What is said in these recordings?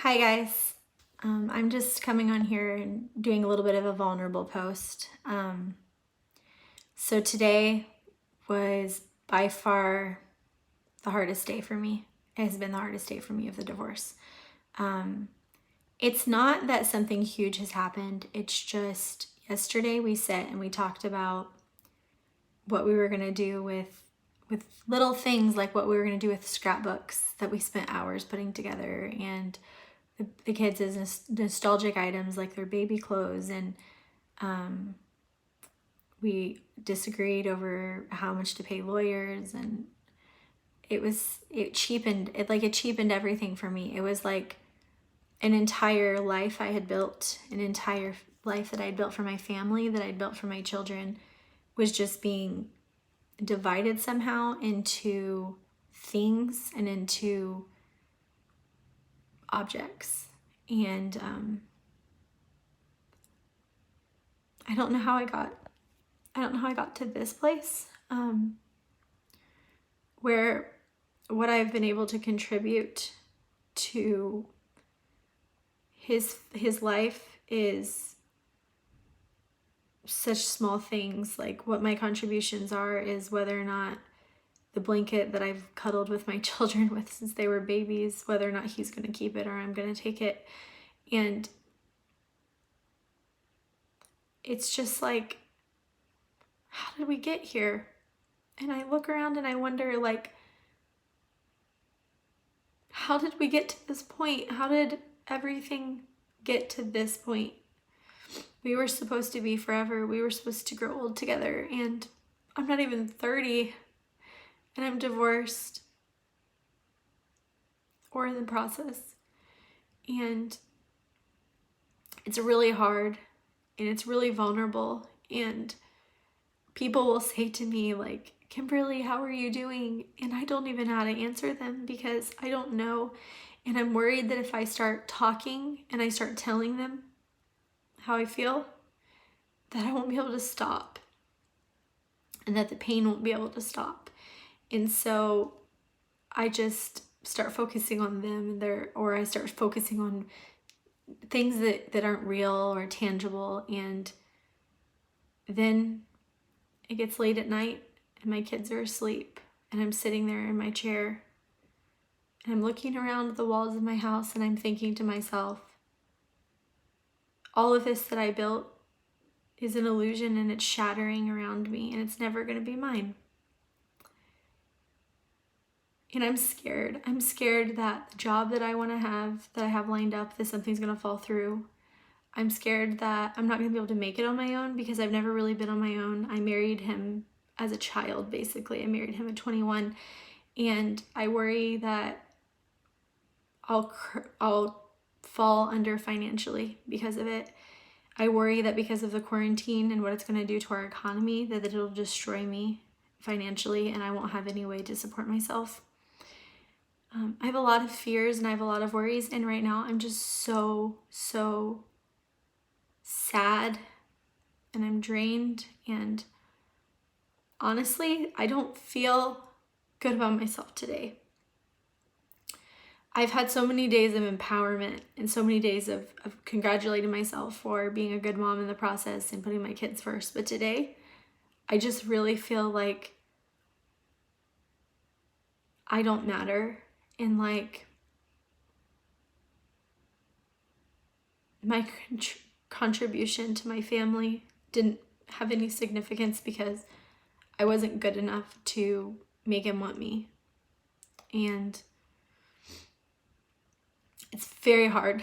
Hi guys. I'm just coming on here and doing a little bit of a vulnerable post. So today was by far the hardest day for me. It has been the hardest day for me of the divorce. Um, it's not that something huge has happened. It's just yesterday we sat and we talked about what we were gonna do with little things like what we were gonna do with scrapbooks that we spent hours putting together and the kids as nostalgic items like their baby clothes, and we disagreed over how much to pay lawyers, and it cheapened everything for me. It was like an entire life I had built, an entire life that I had built for my family, that I'd built for my children, was just being divided somehow into things and into objects. And I don't know how I got to this place, where what I've been able to contribute to his life is such small things. Like what my contributions are is whether or not the blanket that I've cuddled with my children with since they were babies, whether or not he's going to keep it or I'm going to take it. And it's just like, how did we get here? And I look around and I wonder, like, how did we get to this point? How did everything get to this point? We were supposed to be forever. We were supposed to grow old together, and I'm not even 30, and I'm divorced or in the process. And it's really hard, and it's really vulnerable, and people will say to me, like, Kimberly, how are you doing? And I don't even know how to answer them because I don't know. And I'm worried that if I start talking and I start telling them how I feel, that I won't be able to stop and that the pain won't be able to stop. And so I just start focusing on them, or I start focusing on things that aren't real or tangible. And then it gets late at night and my kids are asleep and I'm sitting there in my chair and I'm looking around the walls of my house and I'm thinking to myself, all of this that I built is an illusion and it's shattering around me and it's never going to be mine. And I'm scared. I'm scared that the job that I want to have, that I have lined up, that something's going to fall through. I'm scared that I'm not going to be able to make it on my own because I've never really been on my own. I married him as a child, basically. I married him at 21. And I worry that I'll fall under financially because of it. I worry that because of the quarantine and what it's going to do to our economy, that it'll destroy me financially and I won't have any way to support myself. I have a lot of fears and I have a lot of worries, and right now I'm just so sad and I'm drained, and honestly, I don't feel good about myself today. I've had so many days of empowerment and so many days of congratulating myself for being a good mom in the process and putting my kids first, but today I just really feel like I don't matter, and like my contribution to my family didn't have any significance because I wasn't good enough to make him want me. And it's very hard.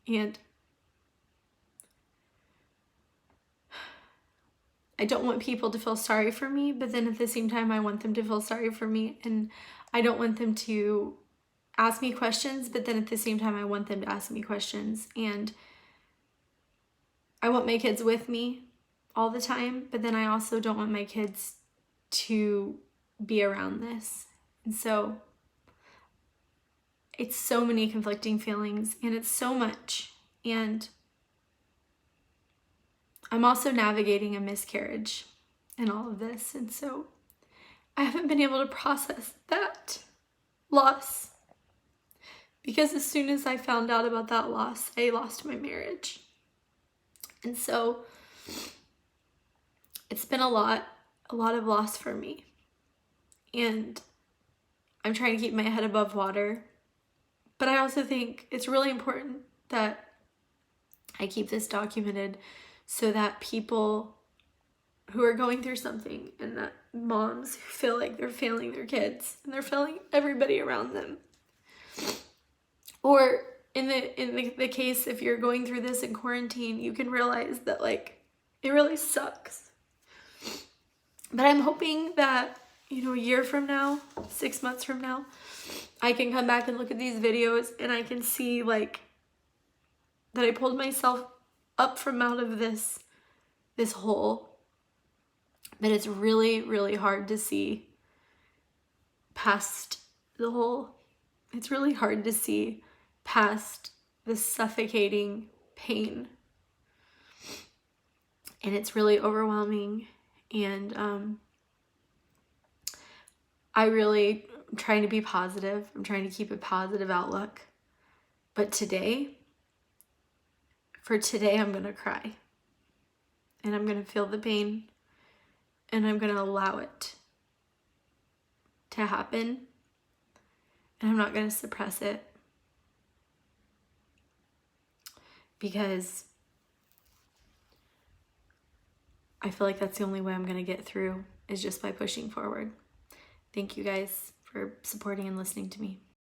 And I don't want people to feel sorry for me, but then at the same time, I want them to feel sorry for me. And I don't want them to ask me questions, but then at the same time, I want them to ask me questions. And I want my kids with me all the time, but then I also don't want my kids to be around this. And so it's so many conflicting feelings, and it's so much. And I'm also navigating a miscarriage in all of this. And so I haven't been able to process that loss. Because as soon as I found out about that loss, I lost my marriage. And so it's been a lot of loss for me. And I'm trying to keep my head above water. But I also think it's really important that I keep this documented so that people who are going through something, and that moms who feel like they're failing their kids and they're failing everybody around them, or in the case if you're going through this in quarantine, you can realize that like it really sucks. But I'm hoping that, you know, a year from now, 6 months from now, I can come back and look at these videos and I can see like that I pulled myself up from out of this hole. But it's really, really hard to see past the hole. It's really hard to see past the suffocating pain. And it's really overwhelming. And I'm trying to be positive. I'm trying to keep a positive outlook. But for today, I'm going to cry. And I'm going to feel the pain. And I'm going to allow it to happen. And I'm not going to suppress it. Because I feel like that's the only way I'm going to get through, is just by pushing forward. Thank you guys for supporting and listening to me.